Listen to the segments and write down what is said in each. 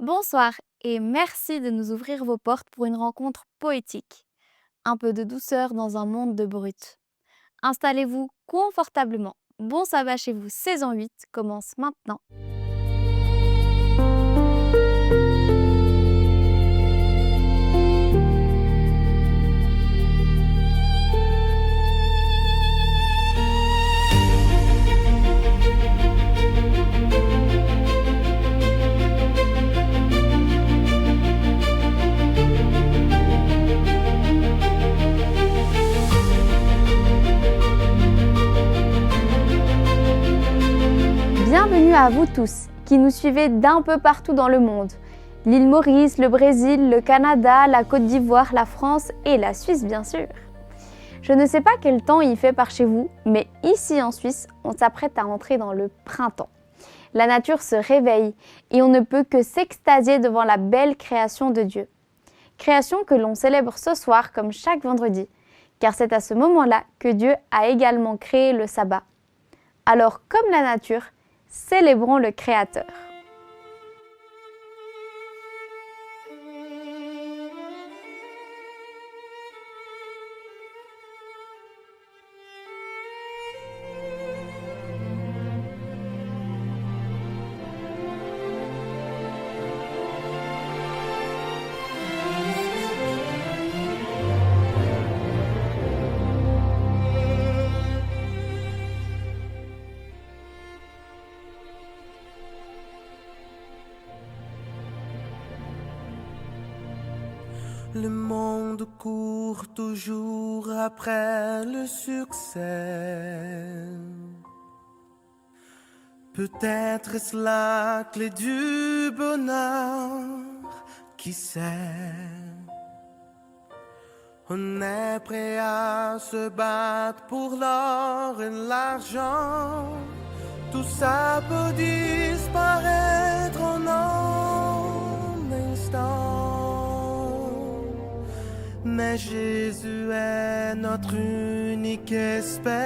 Bonsoir et merci de nous ouvrir vos portes pour une rencontre poétique. Un peu de douceur dans un monde de brut. Installez-vous confortablement. Bon sabbat chez vous, saison 8 commence maintenant. Bienvenue à vous tous qui nous suivez d'un peu partout dans le monde. L'île Maurice, le Brésil, le Canada, la Côte d'Ivoire, la France et la Suisse bien sûr. Je ne sais pas quel temps il fait par chez vous, mais ici en Suisse, on s'apprête à entrer dans le printemps. La nature se réveille et on ne peut que s'extasier devant la belle création de Dieu. Création que l'on célèbre ce soir comme chaque vendredi, car c'est à ce moment-là que Dieu a également créé le sabbat. Alors comme la nature, célébrons le Créateur. Le monde court toujours après le succès. Peut-être est-ce la clé du bonheur, qui sait? On est prêt à se battre pour l'or et l'argent. Tout ça peut disparaître en un instant. Mais Jésus est notre unique espérance.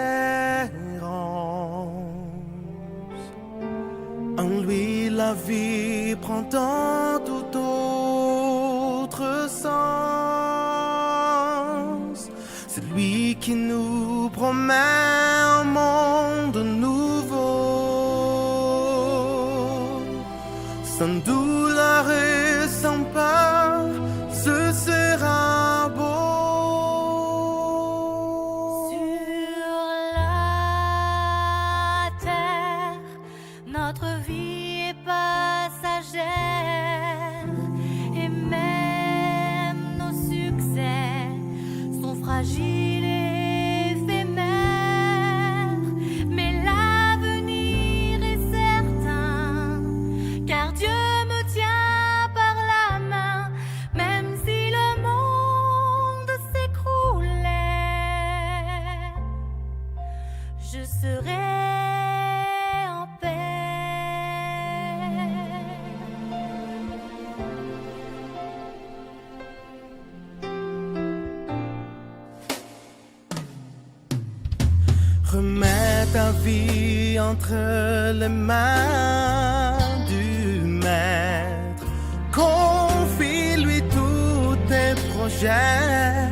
En lui la vie prend un tout autre sens. C'est lui qui nous promet un monde nouveau, sans douleur et sans peur, ce sera beau. Sur la terre, notre vie est passagère et même nos succès sont fragiles et éphémères. Mais l'avenir est certain, car Dieu me tient par la main, même si le monde s'écroulait, je serai en paix. Remets ta vie entre les mains du Maître. Confie-lui tous tes projets,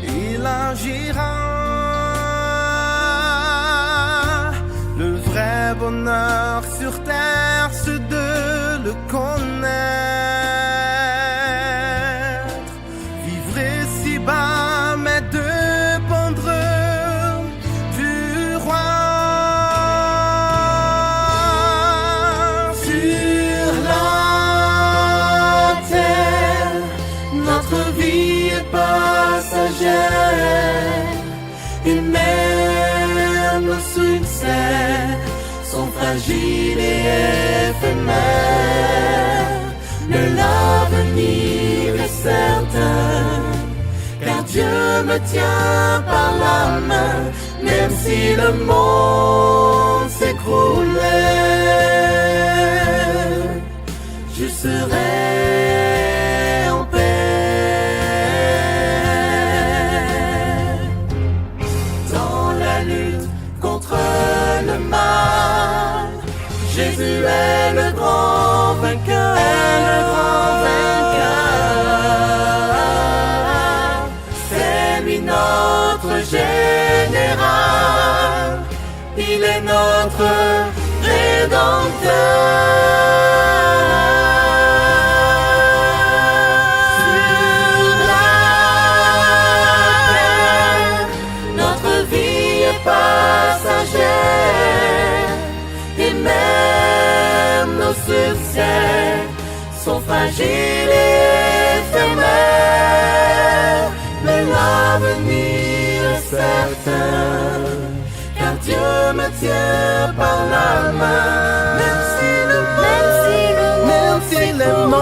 il agira. Le vrai bonheur sur terre, c'est de le connaître. Vivre ici-bas, mais dépendre du roi. Sur la terre, notre vie est passagère et même nos succès sont fragiles et éphémères. Mais l'avenir est certain, car Dieu me tient par la main, même si le monde s'écroulait, je serai en paix. Dans la lutte contre le mal, Jésus est le grand vainqueur. notre Rédempteur. Sur la terre, notre vie est passagère, et même nos succès sont fragiles et éphémères, mais l'avenir est certain, car Dieu me tient par la main. Même si le monde s'écroulait,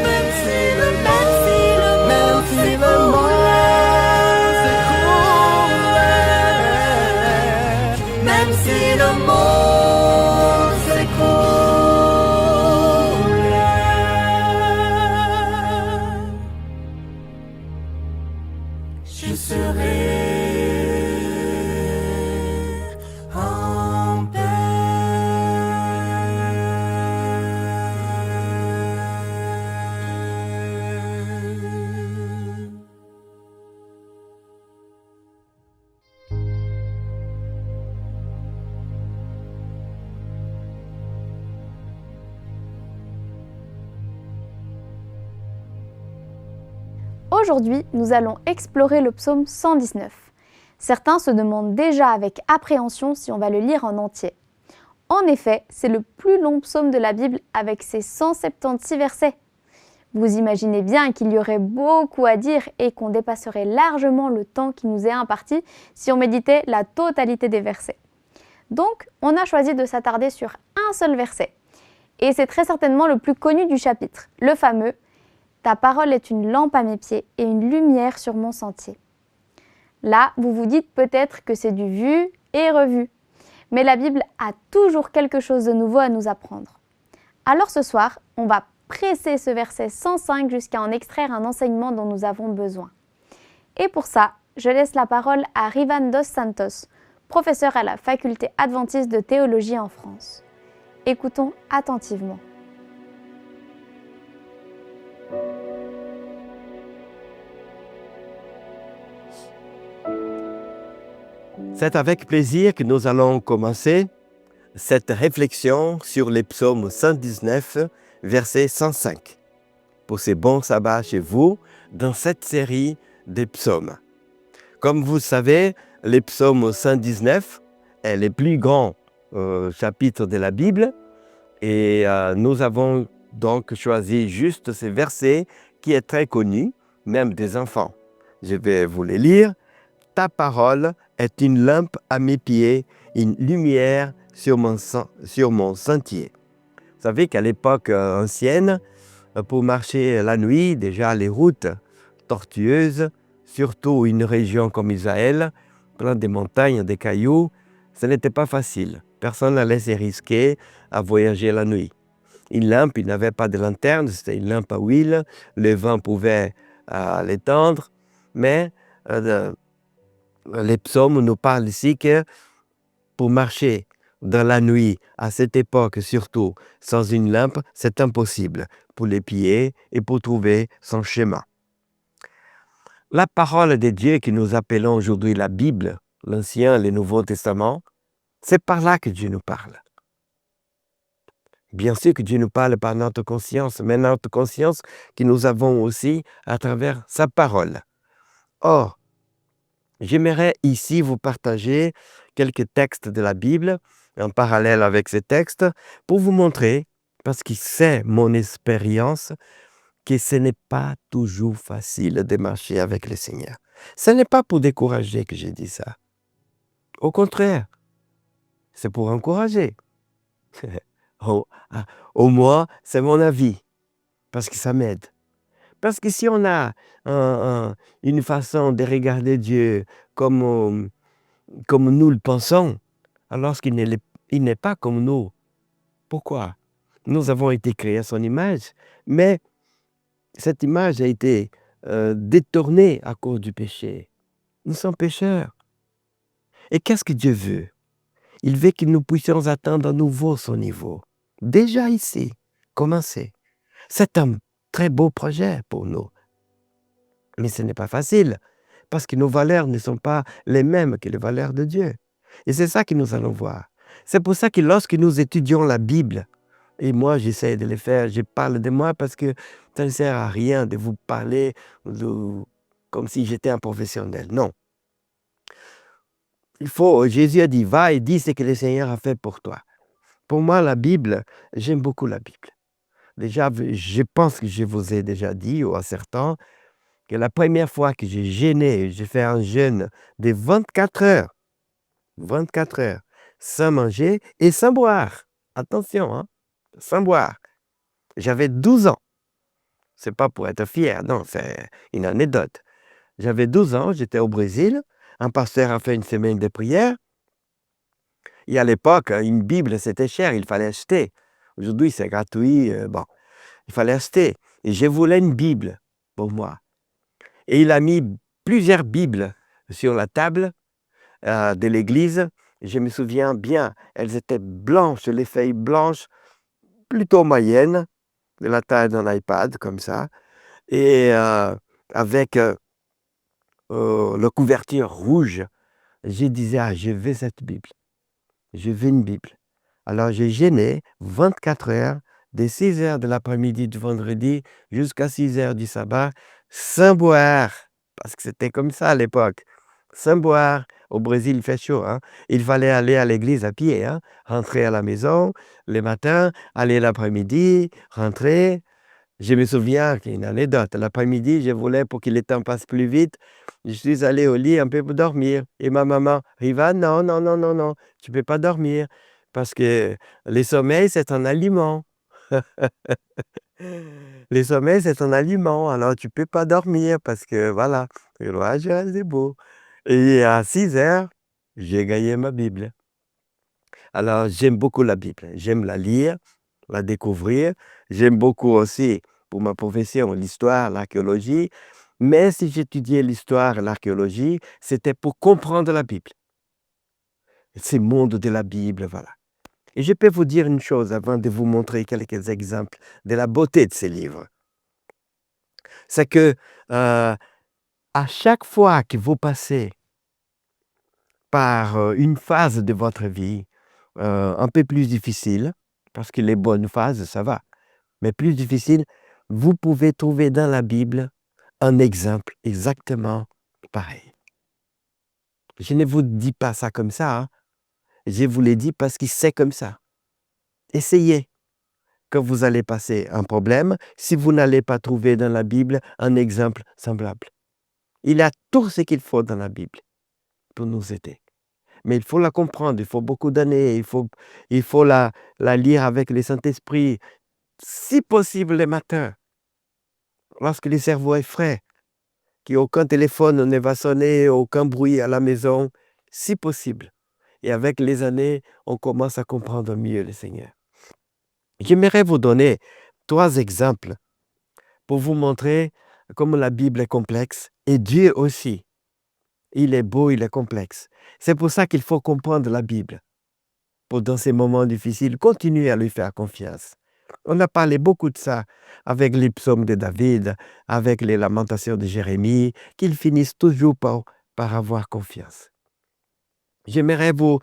même si le monde s'écroulait, même si le monde s'écroulait, je serai en paix. Aujourd'hui, nous allons explorer le psaume 119. Certains se demandent déjà avec appréhension si on va le lire en entier. En effet, c'est le plus long psaume de la Bible avec ses 176 versets. Vous imaginez bien qu'il y aurait beaucoup à dire et qu'on dépasserait largement le temps qui nous est imparti si on méditait la totalité des versets. Donc, on a choisi de s'attarder sur un seul verset. Et c'est très certainement le plus connu du chapitre, le fameux « Ta parole est une lampe à mes pieds et une lumière sur mon sentier ». Là, vous vous dites peut-être que c'est du vu et revu. Mais la Bible a toujours quelque chose de nouveau à nous apprendre. Alors ce soir, on va presser ce verset 105 jusqu'à en extraire un enseignement dont nous avons besoin. Et pour ça, je laisse la parole à Rivan dos Santos, professeur à la faculté adventiste de théologie en France. Écoutons attentivement. C'est avec plaisir que nous allons commencer cette réflexion sur les psaumes 119, verset 105. Pour ces bons sabbats chez vous, dans cette série des psaumes. Comme vous le savez, les psaumes 119 est le plus grand chapitre de la Bible et nous avons donc choisi juste ces versets qui est très connu, même des enfants. Je vais vous les lire. Ta parole est une lampe à mes pieds, une lumière sur mon sentier. Vous savez qu'à l'époque ancienne, pour marcher la nuit, déjà les routes tortueuses, surtout une région comme Israël, plein de montagnes, des cailloux, ce n'était pas facile. Personne n'allait se risquer à voyager la nuit. Une lampe, il n'avait pas de lanterne, c'était une lampe à huile, le vent pouvait l'étendre, mais les psaumes nous parlent ici que pour marcher dans la nuit, à cette époque surtout, sans une lampe, c'est impossible pour les pieds et pour trouver son chemin. La parole de Dieu que nous appelons aujourd'hui la Bible, l'Ancien et le Nouveau Testament, c'est par là que Dieu nous parle. Bien sûr que Dieu nous parle par notre conscience, mais notre conscience que nous avons aussi à travers sa parole. Or, j'aimerais ici vous partager quelques textes de la Bible en parallèle avec ces textes pour vous montrer, parce que c'est mon expérience, que ce n'est pas toujours facile de marcher avec le Seigneur. Ce n'est pas pour décourager que j'ai dit ça. Au contraire, c'est pour encourager. Au moins, c'est mon avis, parce que ça m'aide. Parce que si on a une façon de regarder Dieu comme nous le pensons, alors qu'il n'est pas comme nous. Pourquoi? Nous avons été créés à son image, mais cette image a été détournée à cause du péché. Nous sommes pécheurs. Et qu'est-ce que Dieu veut? Il veut que nous puissions atteindre à nouveau son niveau. Déjà ici, commencer. C'est un très beau projet pour nous. Mais ce n'est pas facile, parce que nos valeurs ne sont pas les mêmes que les valeurs de Dieu. Et c'est ça que nous allons voir. C'est pour ça que lorsque nous étudions la Bible, et moi j'essaie de le faire, je parle de moi parce que ça ne sert à rien de vous parler comme si j'étais un professionnel. Non. Jésus a dit, va et dis ce que le Seigneur a fait pour toi. Pour moi, la Bible, j'aime beaucoup la Bible. Déjà, je pense que je vous ai déjà dit, ou à certains, que la première fois que j'ai jeûné, j'ai fait un jeûne de 24 heures, sans manger et sans boire. Attention, hein, sans boire. J'avais 12 ans. C'est pas pour être fier, non, c'est une anecdote. J'avais 12 ans, j'étais au Brésil. Un pasteur a fait une semaine de prière. Et à l'époque, une Bible, c'était cher, il fallait acheter. Aujourd'hui, c'est gratuit. Bon, il fallait acheter. Et je voulais une Bible pour moi. Et il a mis plusieurs Bibles sur la table de l'église. Je me souviens bien, elles étaient blanches, les feuilles blanches, plutôt moyennes, de la taille d'un iPad, comme ça. Et avec la couverture rouge, je disais, ah, je veux cette Bible. Je veux une Bible. Alors j'ai jeûné 24 heures, de 6 heures de l'après-midi du vendredi jusqu'à 6 heures du sabbat, sans boire. Parce que c'était comme ça à l'époque. Sans boire. Au Brésil, il fait chaud. Hein? Il fallait aller à l'église à pied. Hein? Rentrer à la maison le matin, aller l'après-midi, rentrer. Je me souviens qu'il y a une anecdote. L'après-midi, je voulais, pour que le temps passe plus vite, je suis allé au lit un peu pour dormir. Et ma maman, Riva, non, non, non, non, non, tu ne peux pas dormir. Parce que le sommeil, c'est un aliment. Le sommeil, c'est un aliment. Alors, tu ne peux pas dormir parce que, voilà, le roi, je reste debout. Et à 6 heures, j'ai gagné ma Bible. Alors, j'aime beaucoup la Bible. J'aime la lire, la découvrir. J'aime beaucoup aussi, pour ma profession, l'histoire, l'archéologie. Mais si j'étudiais l'histoire et l'archéologie, c'était pour comprendre la Bible. Ces mondes de la Bible, voilà. Et je peux vous dire une chose avant de vous montrer quelques exemples de la beauté de ces livres. C'est que à chaque fois que vous passez par une phase de votre vie un peu plus difficile, parce que les bonnes phases, ça va, mais plus difficile, vous pouvez trouver dans la Bible un exemple exactement pareil. Je ne vous dis pas ça comme ça, hein. Je vous l'ai dit parce que c'est comme ça. Essayez. Quand vous allez passer un problème, si vous n'allez pas trouver dans la Bible un exemple semblable. Il y a tout ce qu'il faut dans la Bible pour nous aider. Mais il faut la comprendre, il faut beaucoup d'années, il faut la lire avec le Saint-Esprit, si possible le matin, lorsque le cerveau est frais, qu'aucun téléphone ne va sonner, aucun bruit à la maison, si possible. Et avec les années, on commence à comprendre mieux le Seigneur. J'aimerais vous donner 3 exemples pour vous montrer comment la Bible est complexe et Dieu aussi. Il est beau, il est complexe. C'est pour ça qu'il faut comprendre la Bible. Pour dans ces moments difficiles, continuer à lui faire confiance. On a parlé beaucoup de ça avec les psaumes de David, avec les lamentations de Jérémie, qu'ils finissent toujours par avoir confiance. J'aimerais vous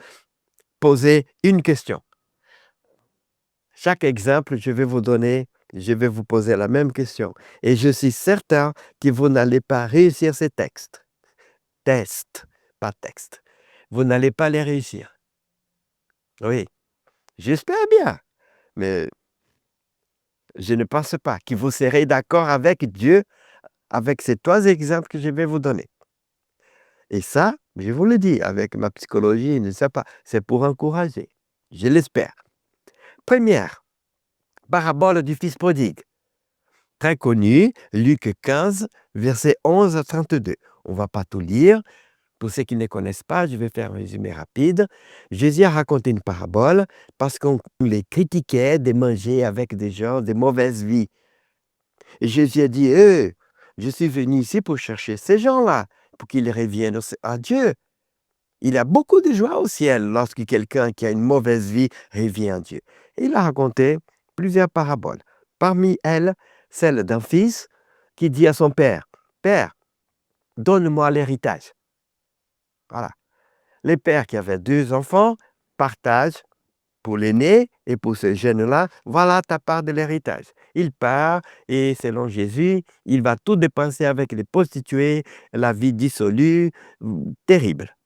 poser une question. Chaque exemple, je vais vous poser la même question. Et je suis certain que vous n'allez pas réussir ces textes. Tests, pas textes. Vous n'allez pas les réussir. Oui, j'espère bien. Mais je ne pense pas que vous serez d'accord avec Dieu avec ces 3 exemples que je vais vous donner. Et ça, je vous le dis, avec ma psychologie, je ne sais pas, c'est pour encourager. Je l'espère. Première, parabole du fils prodigue. Très connue, Luc 15, versets 11 à 32. On ne va pas tout lire. Pour ceux qui ne connaissent pas, je vais faire un résumé rapide. Jésus a raconté une parabole parce qu'on les critiquait de manger avec des gens de mauvaise vie. Et Jésus a dit, je suis venu ici pour chercher ces gens-là, pour qu'ils reviennent à Dieu. Il y a beaucoup de joie au ciel lorsque quelqu'un qui a une mauvaise vie revient à Dieu. Et il a raconté plusieurs paraboles. Parmi elles, celle d'un fils qui dit à son père, « Père, donne-moi l'héritage. Voilà. Les pères qui avaient 2 enfants partagent pour l'aîné et pour ce jeune-là, voilà ta part de l'héritage. Il part et selon Jésus, il va tout dépenser avec les prostituées, la vie dissolue, terrible.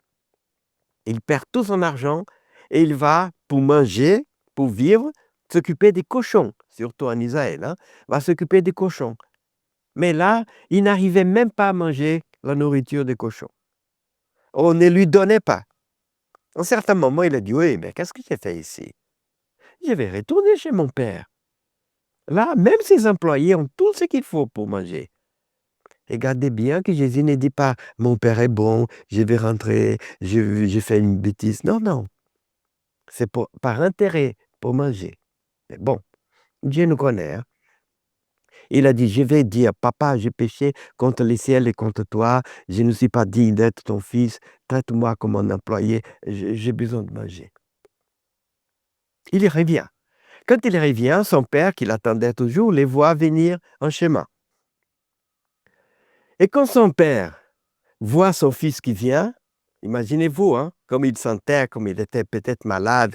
Il perd tout son argent et il va, pour manger, pour vivre, s'occuper des cochons, surtout en Israël, hein, va s'occuper des cochons. Mais là, il n'arrivait même pas à manger la nourriture des cochons. On ne lui donnait pas. À un certain moment, il a dit, oui, mais qu'est-ce que j'ai fait ici? Je vais retourner chez mon père. Là, même ses employés ont tout ce qu'il faut pour manger. Regardez bien que Jésus ne dit pas, mon père est bon, je vais rentrer, j'ai fait une bêtise. Non, non. C'est par intérêt, pour manger. Mais bon, Dieu nous connaît. Hein? Il a dit, je vais dire, papa, j'ai péché contre le ciel et contre toi, je ne suis pas digne d'être ton fils, traite-moi comme un employé, j'ai besoin de manger. Il y revient. Quand il revient, son père, qui l'attendait toujours, les voit venir en chemin. Et quand son père voit son fils qui vient, imaginez-vous, hein, comme il sentait, comme il était peut-être malade,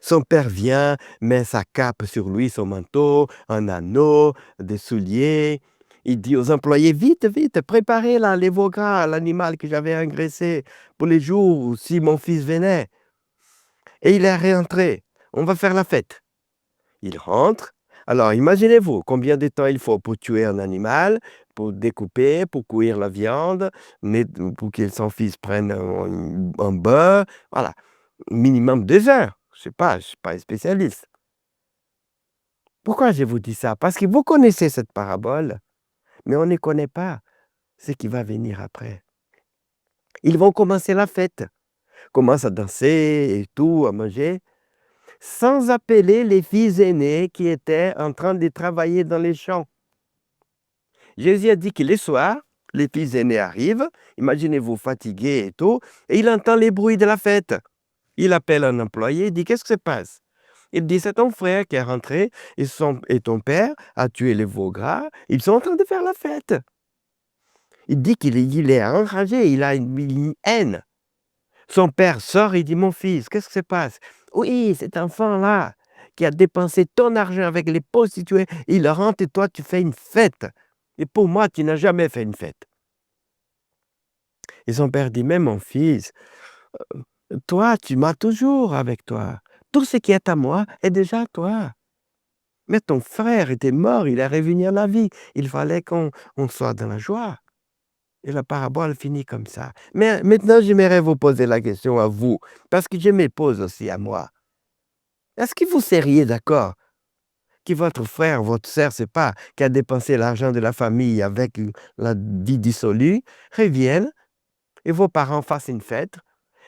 son père vient, met sa cape sur lui, son manteau, un anneau, des souliers. Il dit aux employés, vite, vite, préparez là les veaux gras, l'animal que j'avais engraissé pour les jours où si mon fils venait. Et il est rentré. On va faire la fête. Il rentre. Alors, imaginez-vous combien de temps il faut pour tuer un animal, pour découper, pour cuire la viande, pour que son fils prenne un beurre. Voilà, minimum 2 heures. Je ne suis pas un spécialiste. Pourquoi je vous dis ça? Parce que vous connaissez cette parabole, mais on ne connaît pas ce qui va venir après. Ils vont commencer la fête, commencent à danser et tout, à manger, sans appeler les fils aînés qui étaient en train de travailler dans les champs. Jésus a dit que le soir, les fils aînés arrivent, imaginez-vous fatigués et tout, et il entend les bruits de la fête. Il appelle un employé, il dit, qu'est-ce qui se passe? Il dit, c'est ton frère qui est rentré et ton père a tué les veaux gras, ils sont en train de faire la fête. Il dit qu'il est enragé, il a une haine. Son père sort et dit, mon fils, qu'est-ce qui se passe? Oui, cet enfant-là qui a dépensé ton argent avec les prostituées, il rentre et toi, tu fais une fête. Et pour moi, tu n'as jamais fait une fête. Et son père dit, mais mon fils, toi, tu m'as toujours avec toi. Tout ce qui est à moi est déjà à toi. Mais ton frère était mort, il est revenu à la vie. Il fallait qu'on soit dans la joie. Et la parabole finit comme ça. Mais maintenant, j'aimerais vous poser la question à vous, parce que je me pose aussi à moi. Est-ce que vous seriez d'accord que votre frère, votre sœur, c'est pas, qui a dépensé l'argent de la famille avec la vie dissolue, revienne et vos parents fassent une fête,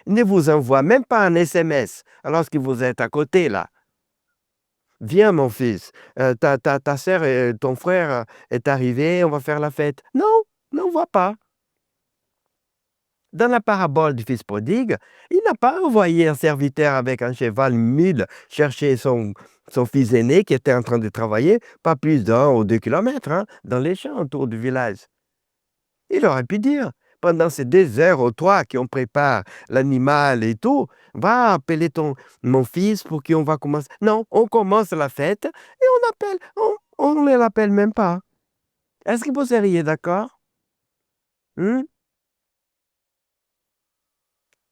ne vous envoient même pas un SMS alors que vous êtes à côté là. Viens mon fils, ta sœur et ton frère est arrivé, on va faire la fête. Non, on ne voit pas. Dans la parabole du fils prodigue, il n'a pas envoyé un serviteur avec un cheval mule chercher son fils aîné qui était en train de travailler, pas plus d'1 ou 2 kilomètres, hein, dans les champs autour du village. Il aurait pu dire, pendant ces 2 heures ou 3 qu'on prépare l'animal et tout, va appeler mon fils pour qu'on va commencer. Non, on commence la fête et on ne l'appelle même pas. Est-ce que vous seriez d'accord?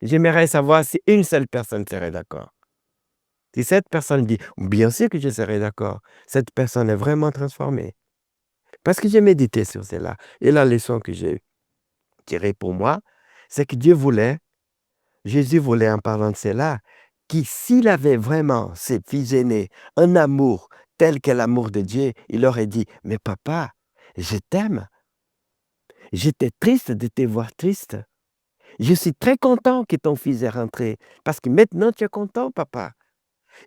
J'aimerais savoir si une seule personne serait d'accord. Si cette personne dit, bien sûr que je serais d'accord, cette personne est vraiment transformée. Parce que j'ai médité sur cela. Et la leçon que j'ai tirée pour moi, c'est que Jésus voulait en parlant de cela, que s'il avait vraiment, ses fils aînés, un amour tel que l'amour de Dieu, il aurait dit, mais papa, je t'aime. J'étais triste de te voir triste. Je suis très content que ton fils est rentré, parce que maintenant tu es content, papa.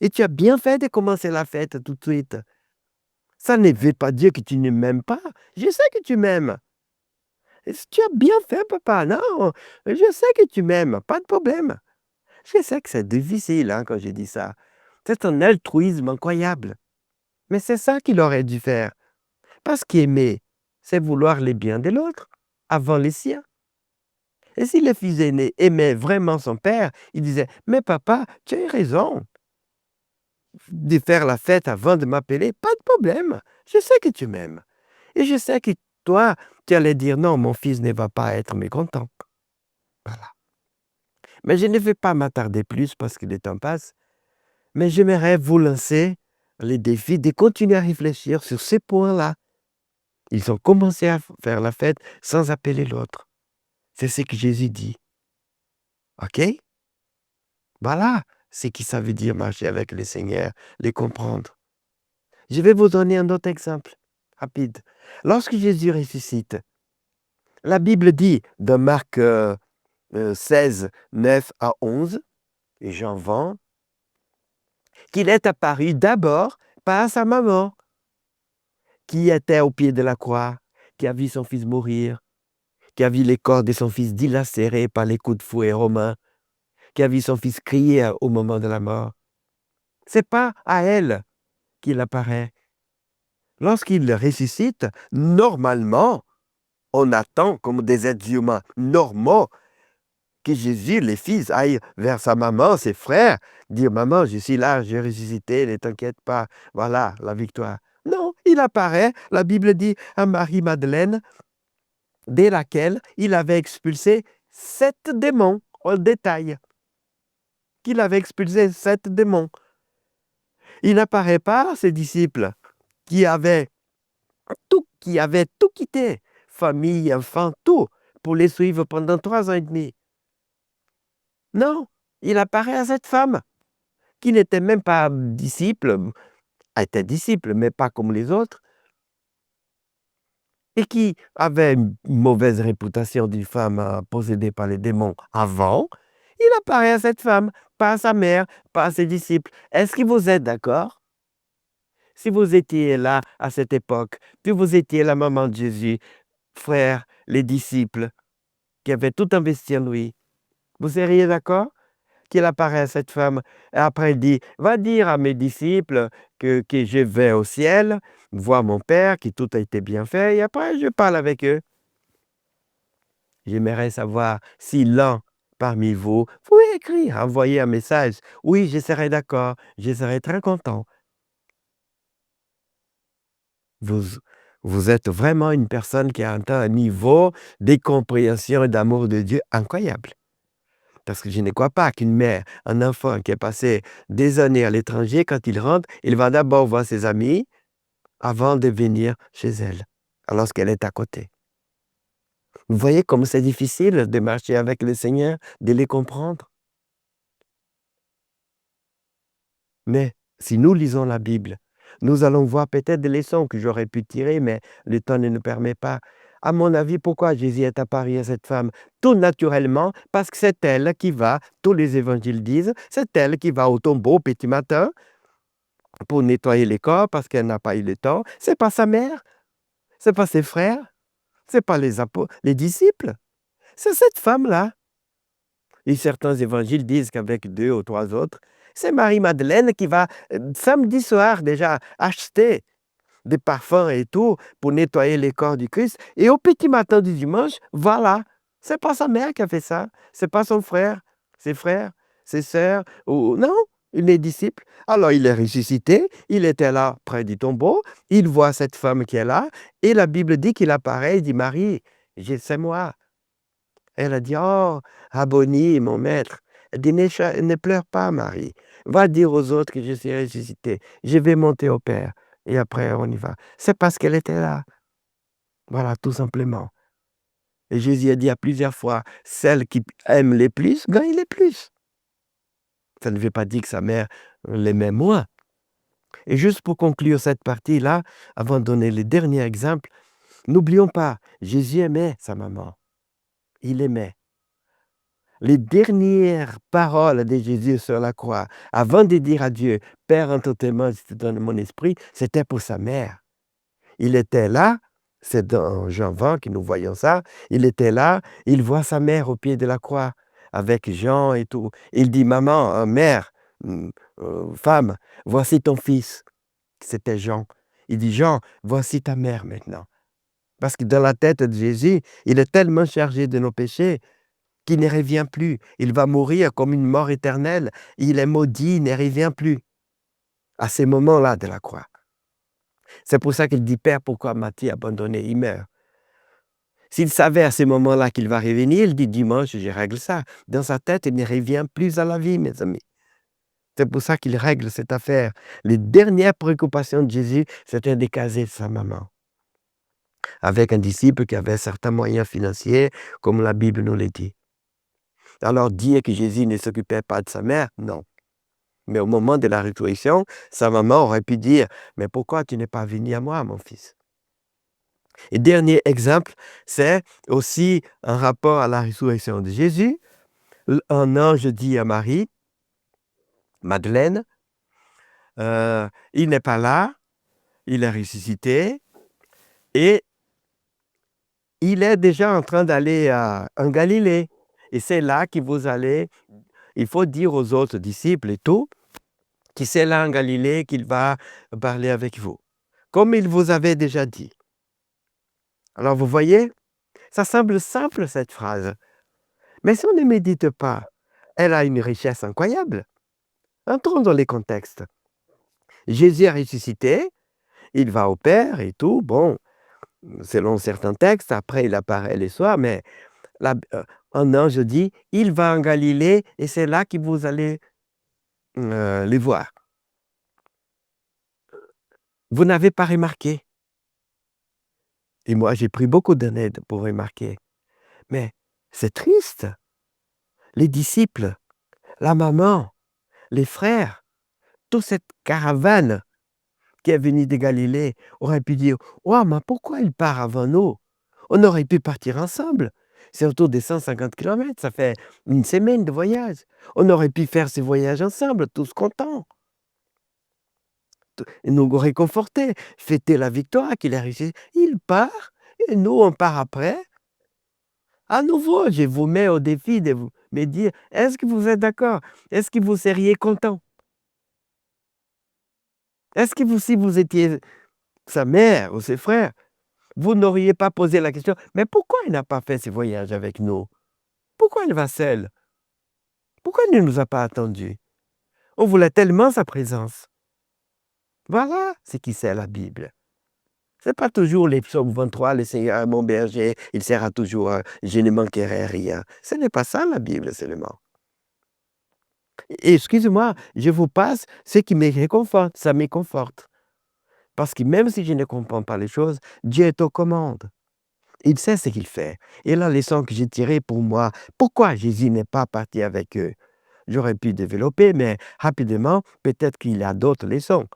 Et tu as bien fait de commencer la fête tout de suite. Ça ne veut pas dire que tu ne m'aimes pas. Je sais que tu m'aimes. Tu as bien fait, papa. Non, je sais que tu m'aimes, pas de problème. Je sais que c'est difficile hein, quand je dis ça. C'est un altruisme incroyable. Mais c'est ça qu'il aurait dû faire. Parce qu'aimer, c'est vouloir les biens de l'autre avant les siens. Et si le fils aîné aimait vraiment son père, il disait, mais papa, tu as eu raison de faire la fête avant de m'appeler, pas de problème. Je sais que tu m'aimes. Et je sais que toi, tu allais dire, non, mon fils ne va pas être mécontent. Voilà. Mais je ne vais pas m'attarder plus parce que le temps passe. Mais j'aimerais vous lancer le défi de continuer à réfléchir sur ces points-là. Ils ont commencé à faire la fête sans appeler l'autre. C'est ce que Jésus dit. OK? Voilà ce que ça veut dire marcher avec le Seigneur, les comprendre. Je vais vous donner un autre exemple rapide. Lorsque Jésus ressuscite, la Bible dit dans Marc 16, 9 à 11, et Jean 20, qu'il est apparu d'abord par sa maman, qui était au pied de la croix, qui a vu son fils mourir, qui a vu les corps de son fils dilacérés par les coups de fouet romains, qui a vu son fils crier au moment de la mort. C'est pas à elle qu'il apparaît. Lorsqu'il ressuscite, normalement, on attend comme des êtres humains normaux que Jésus, le Fils, aille vers sa maman, ses frères, dire « Maman, je suis là, j'ai ressuscité, ne t'inquiète pas, voilà la victoire. » Non, il apparaît, la Bible dit, à Marie-Madeleine, dès laquelle il avait expulsé 7 démons, en détail. Qu'il avait expulsé 7 démons. Il n'apparaît pas à ses disciples qui avaient tout quitté, famille, enfants, tout, pour les suivre pendant 3 ans et demi. Non, il apparaît à cette femme qui n'était même pas disciple, était disciple, mais pas comme les autres, et qui avait une mauvaise réputation d'une femme possédée par les démons avant. Il apparaît à cette femme, pas à sa mère, pas à ses disciples. Est-ce que vous êtes d'accord? Si vous étiez là à cette époque, puis vous étiez la maman de Jésus, frère, les disciples, qui avaient tout investi en lui, vous seriez d'accord qu'il apparaît à cette femme? Et après, il dit, va dire à mes disciples que je vais au ciel, voir mon Père, que tout a été bien fait, et après, je parle avec eux. J'aimerais savoir si l'un parmi vous, vous pouvez écrire, envoyer un message. Oui, je serai d'accord, je serai très content. Vous êtes vraiment une personne qui a atteint un niveau de compréhension et d'amour de Dieu incroyable. Parce que je ne crois pas qu'une mère, un enfant qui est passé des années à l'étranger, quand il rentre, il va d'abord voir ses amis avant de venir chez elle, alors qu'elle est à côté. Vous voyez comme c'est difficile de marcher avec le Seigneur, de les comprendre. Mais si nous lisons la Bible, nous allons voir peut-être des leçons que j'aurais pu tirer, mais le temps ne nous permet pas. À mon avis, pourquoi Jésus est apparu à cette femme? Tout naturellement, parce que c'est elle qui va, tous les évangiles disent, c'est elle qui va au tombeau au petit matin pour nettoyer les corps parce qu'elle n'a pas eu le temps. C'est pas sa mère, c'est pas ses frères, c'est pas les disciples. C'est cette femme-là. Et certains évangiles disent qu'avec 2 ou 3 autres, c'est Marie-Madeleine qui va samedi soir déjà acheter des parfums et tout pour nettoyer les corps du Christ. Et au petit matin du dimanche, voilà, c'est pas sa mère qui a fait ça, c'est pas son frère, ses frères, ses sœurs, ou non, les disciples. Alors il est ressuscité, il était là près du tombeau, il voit cette femme qui est là, et la Bible dit qu'il apparaît, il dit Marie, c'est moi. Elle a dit, oh, Rabboni, mon maître. Elle dit, ne pleure pas, Marie. Va dire aux autres que je suis ressuscité. Je vais monter au Père. Et après, on y va. C'est parce qu'elle était là. Voilà, tout simplement. Et Jésus a dit à plusieurs fois, celle qui aime les plus, gagne les plus. Ça ne veut pas dire que sa mère l'aimait moins. Et juste pour conclure cette partie-là, avant de donner les derniers exemples, n'oublions pas, Jésus aimait sa maman. Il aimait. Les dernières paroles de Jésus sur la croix, avant de dire à Dieu, Père, en ton témoin, je te donne mon esprit, c'était pour sa mère. Il était là, c'est dans Jean 20 que nous voyons ça, il était là, il voit sa mère au pied de la croix, avec Jean et tout. Il dit, maman, mère, femme, voici ton fils. C'était Jean. Il dit, Jean, voici ta mère maintenant. Parce que dans la tête de Jésus, il est tellement chargé de nos péchés, qui ne revient plus. Il va mourir comme une mort éternelle. Il est maudit, il ne revient plus. À ces moments-là de la croix. C'est pour ça qu'il dit, Père, pourquoi m'as-tu abandonné? Il meurt. S'il savait à ce moment-là qu'il va revenir, il dit, dimanche, je règle ça. Dans sa tête, il ne revient plus à la vie, mes amis. C'est pour ça qu'il règle cette affaire. Les dernières préoccupations de Jésus, c'était de caser sa maman. Avec un disciple qui avait certains moyens financiers, comme la Bible nous le dit. Alors, dire que Jésus ne s'occupait pas de sa mère, non. Mais au moment de la résurrection, sa maman aurait pu dire, « Mais pourquoi tu n'es pas venu à moi, mon fils ?» Et dernier exemple, c'est aussi un rapport à la résurrection de Jésus. Un ange dit à Marie, Madeleine, il n'est pas là, il est ressuscité, et il est déjà en train d'aller en Galilée. Et c'est là que vous allez, il faut dire aux autres disciples et tout, que c'est là en Galilée qu'il va parler avec vous. Comme il vous avait déjà dit. Alors vous voyez, ça semble simple cette phrase. Mais si on ne médite pas, elle a une richesse incroyable. Entrons dans les contextes. Jésus est ressuscité, il va au Père et tout, bon, selon certains textes, après il apparaît les soirs, mais un ange dit, il va en Galilée et c'est là que vous allez les voir. Vous n'avez pas remarqué. Et moi, j'ai pris beaucoup d'années pour remarquer. Mais c'est triste. Les disciples, la maman, les frères, toute cette caravane qui est venue de Galilée aurait pu dire, « Oh, mais pourquoi il part avant nous? On aurait pu partir ensemble. C'est autour de 150 km, ça fait une semaine de voyage. On aurait pu faire ce voyage ensemble, tous contents. Et nous réconforter, fêter la victoire qu'il a réussi. Il part et nous, on part après. À nouveau, je vous mets au défi de vous me dire, est-ce que vous êtes d'accord? Est-ce que vous seriez content? Est-ce que vous, si vous étiez sa mère ou ses frères, vous n'auriez pas posé la question, mais pourquoi il n'a pas fait ce voyage avec nous? Pourquoi il va seul? Pourquoi il ne nous a pas attendus? On voulait tellement sa présence. Voilà ce qui sert la Bible. Ce n'est pas toujours les psaumes 23, le Seigneur est mon berger, il sera toujours, je ne manquerai rien. Ce n'est pas ça la Bible seulement. Et excusez-moi, je vous passe ce qui me réconforte, ça me conforte. Parce que même si je ne comprends pas les choses, Dieu est aux commandes. Il sait ce qu'il fait. Et la leçon que j'ai tirée pour moi, pourquoi Jésus n'est pas parti avec eux? J'aurais pu développer, mais rapidement, peut-être qu'il y a d'autres leçons.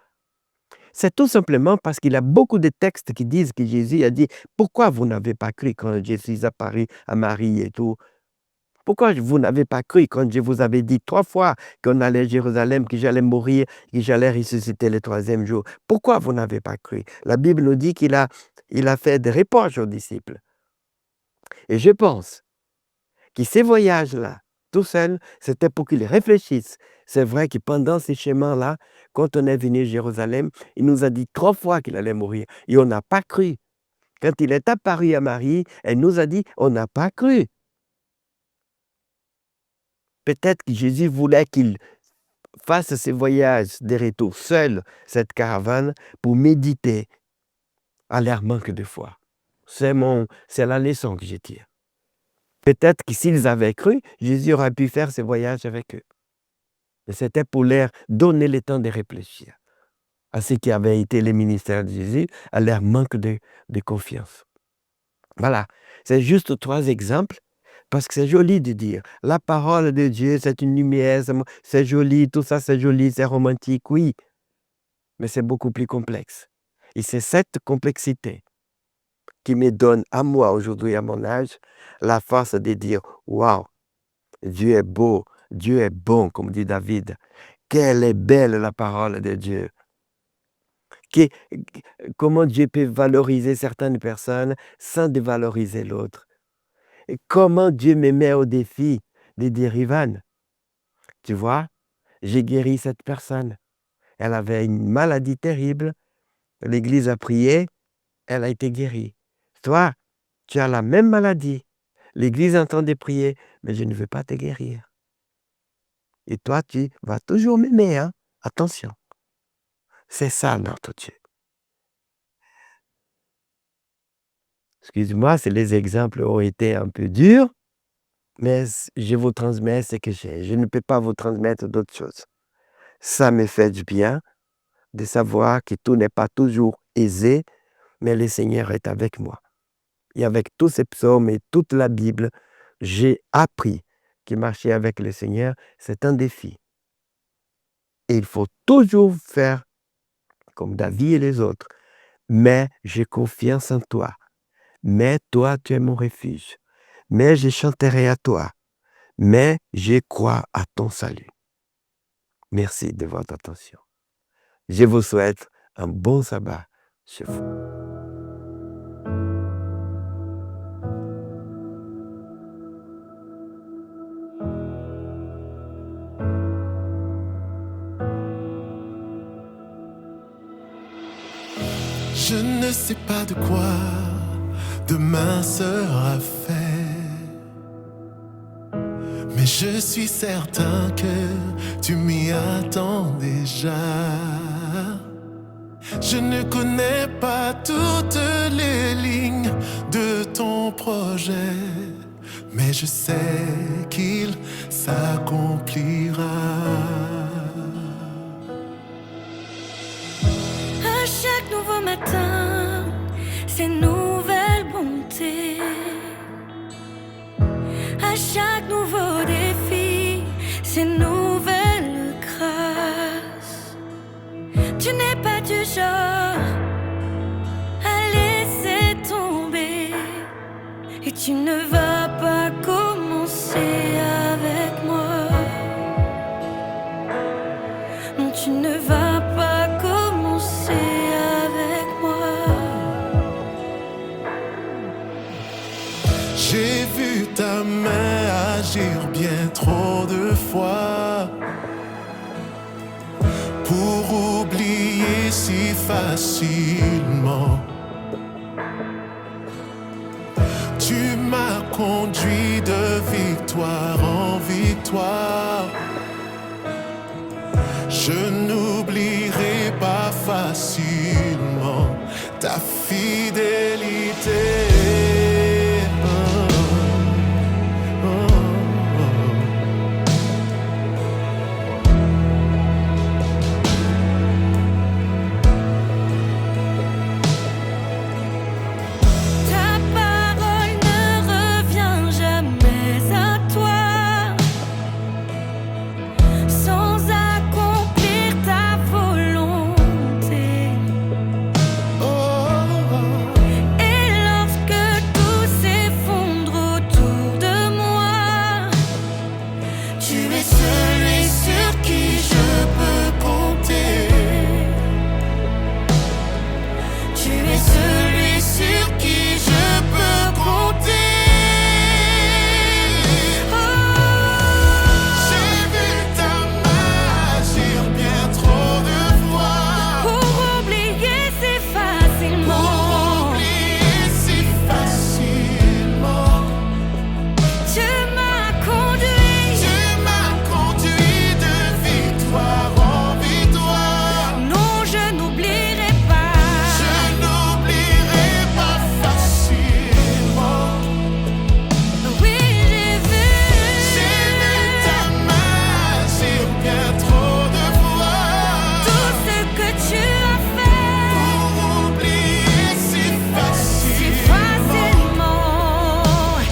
C'est tout simplement parce qu'il y a beaucoup de textes qui disent que Jésus a dit « Pourquoi vous n'avez pas cru quand Jésus est apparu à Marie et tout? Pourquoi vous n'avez pas cru quand je vous avais dit 3 fois qu'on allait à Jérusalem, que j'allais mourir, que j'allais ressusciter le 3e jour? Pourquoi vous n'avez pas cru? » La Bible nous dit qu'il a fait des reproches aux disciples. Et je pense que ces voyages-là, tout seul, c'était pour qu'ils réfléchissent. C'est vrai que pendant ces chemins-là, quand on est venu à Jérusalem, il nous a dit 3 fois qu'il allait mourir. Et on n'a pas cru. Quand il est apparu à Marie, elle nous a dit, on n'a pas cru. Peut-être que Jésus voulait qu'il fasse ces voyages de retour seul, cette caravane, pour méditer à leur manque de foi. C'est la leçon que je tire. Peut-être que s'ils avaient cru, Jésus aurait pu faire ce voyage avec eux. Et c'était pour leur donner le temps de réfléchir à ce qui avait été le ministère de Jésus, à leur manque de confiance. Voilà, c'est juste 3 exemples, parce que c'est joli de dire, la parole de Dieu, c'est une lumière, c'est joli, tout ça c'est joli, c'est romantique, oui, mais c'est beaucoup plus complexe. Et c'est cette complexité qui me donne à moi aujourd'hui, à mon âge, la force de dire, waouh, Dieu est beau, Dieu est bon, comme dit David. Quelle est belle la parole de Dieu. Comment Dieu peut valoriser certaines personnes sans dévaloriser l'autre. Et comment Dieu me met au défi de dire, Ivan, tu vois, j'ai guéri cette personne. Elle avait une maladie terrible. L'Église a prié, elle a été guérie. Toi, tu as la même maladie. L'Église entendait prier, mais je ne veux pas te guérir. Et toi, tu vas toujours m'aimer, hein? Attention. C'est ça notre Dieu. Excuse-moi, les exemples ont été un peu durs, mais je vous transmets ce que j'ai. Je ne peux pas vous transmettre d'autres choses. Ça me fait du bien de savoir que tout n'est pas toujours aisé, mais le Seigneur est avec moi. Et avec tous ces psaumes et toute la Bible, j'ai appris que marcher avec le Seigneur, c'est un défi. Et il faut toujours faire comme David et les autres. Mais j'ai confiance en toi. Mais toi, tu es mon refuge. Mais je chanterai à toi. Mais je crois à ton salut. Merci de votre attention. Je vous souhaite un bon sabbat chez vous. Je ne sais pas de quoi demain sera fait, mais je suis certain que tu m'y attends déjà. Je ne connais pas toutes les lignes de ton projet, mais je sais qu'il s'accomplira. À chaque nouveau matin, c'est nouvelle bonté. À chaque nouveau défi, c'est nouvelle grâce. Tu n'es pas du genre à laisser tomber, et tu ne vas pas commencer avec moi. Non, tu ne vas pas commencer avec moi. J'ai vu ta main agir bien trop de fois pour oublier si facilement. Tu m'as conduit de victoire en victoire. Je n'oublierai pas facilement ta fidélité. Ta parole ne revient jamais à toi sans accomplir ta volonté. Et lorsque tout s'effondre autour de moi, tu es celui sur qui je peux compter. Tu es celui sur qui je peux compter. J'ai vu ta main agir bien trop de fois Pour oublier si facilement. pour oublier si facilement. Tu m'as conduit. Tu m'as conduit de victoire en victoire. Non, je n'oublierai pas. Je n'oublierai pas facilement. Oui, j'ai vu Ta main agir bien trop de fois tout ce que tu as fait pour oublier si si facilement. facilement.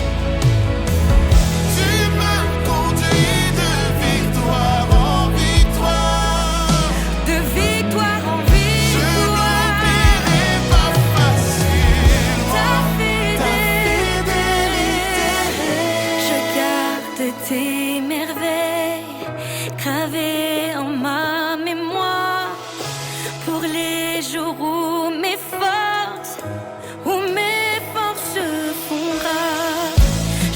Tu m'as conduit de victoire en victoire. De victoire en Je victoire. n'oublierai pas facilement Ta fidélité. Je garde tes merveilles gravées en ma mémoire pour les jours où mes forces font rare.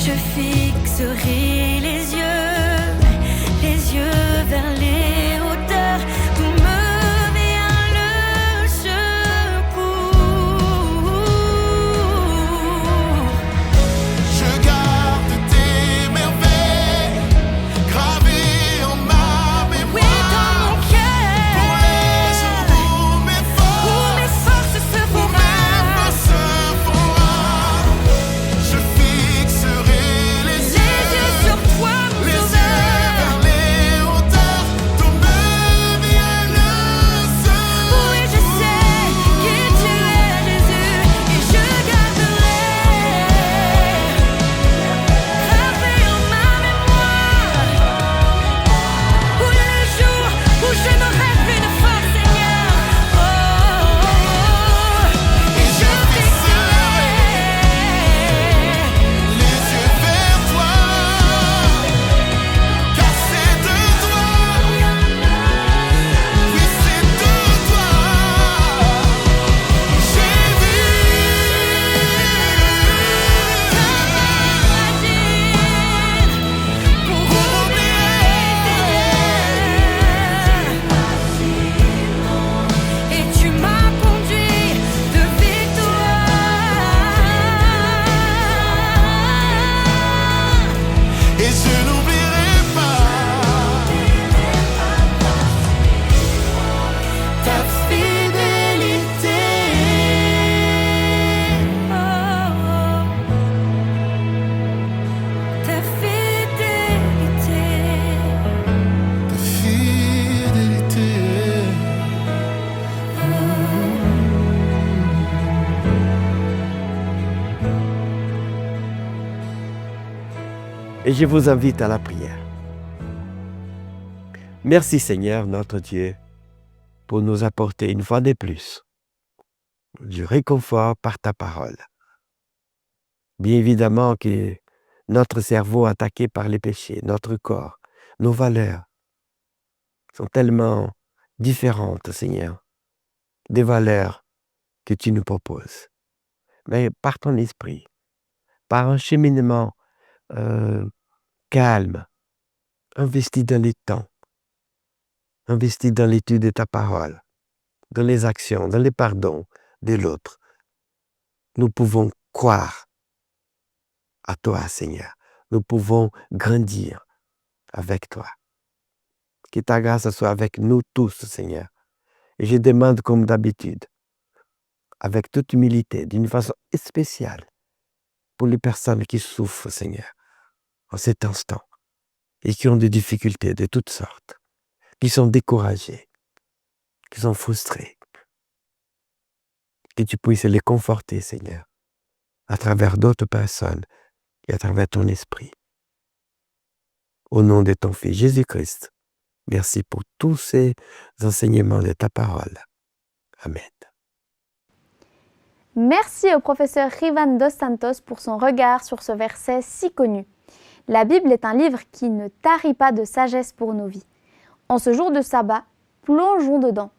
Je fixerai les yeux vers les hauteurs d'où me vient le secours. Je garde et je vous invite à la prière. Merci Seigneur notre Dieu pour nous apporter une fois de plus du réconfort par ta parole. Bien évidemment que notre cerveau attaqué par les péchés, notre corps, nos valeurs sont tellement différentes, Seigneur, des valeurs que tu nous proposes. Mais par ton esprit, par un cheminement calme, investi dans les temps, investi dans l'étude de ta parole, dans les actions, dans les pardons de l'autre, nous pouvons croire à toi, Seigneur. Nous pouvons grandir avec toi. Que ta grâce soit avec nous tous, Seigneur. Et je demande comme d'habitude, avec toute humilité, d'une façon spéciale, pour les personnes qui souffrent, Seigneur, en cet instant, et qui ont des difficultés de toutes sortes, qui sont découragées, qui sont frustrées, que tu puisses les conforter, Seigneur, à travers d'autres personnes et à travers ton esprit. Au nom de ton Fils Jésus-Christ, merci pour tous ces enseignements de ta parole. Amen. Merci au professeur Rivan Dos Santos pour son regard sur ce verset si connu. La Bible est un livre qui ne tarit pas de sagesse pour nos vies. En ce jour de sabbat, plongeons dedans,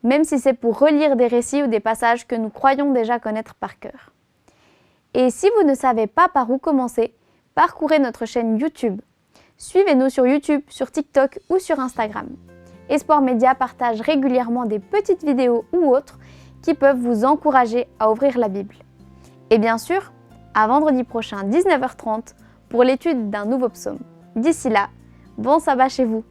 même si c'est pour relire des récits ou des passages que nous croyons déjà connaître par cœur. Et si vous ne savez pas par où commencer, parcourez notre chaîne YouTube. Suivez-nous sur YouTube, sur TikTok ou sur Instagram. Espoir Média partage régulièrement des petites vidéos ou autres qui peuvent vous encourager à ouvrir la Bible. Et bien sûr, à vendredi prochain 19h30 pour l'étude d'un nouveau psaume. D'ici là, bon sabbat chez vous.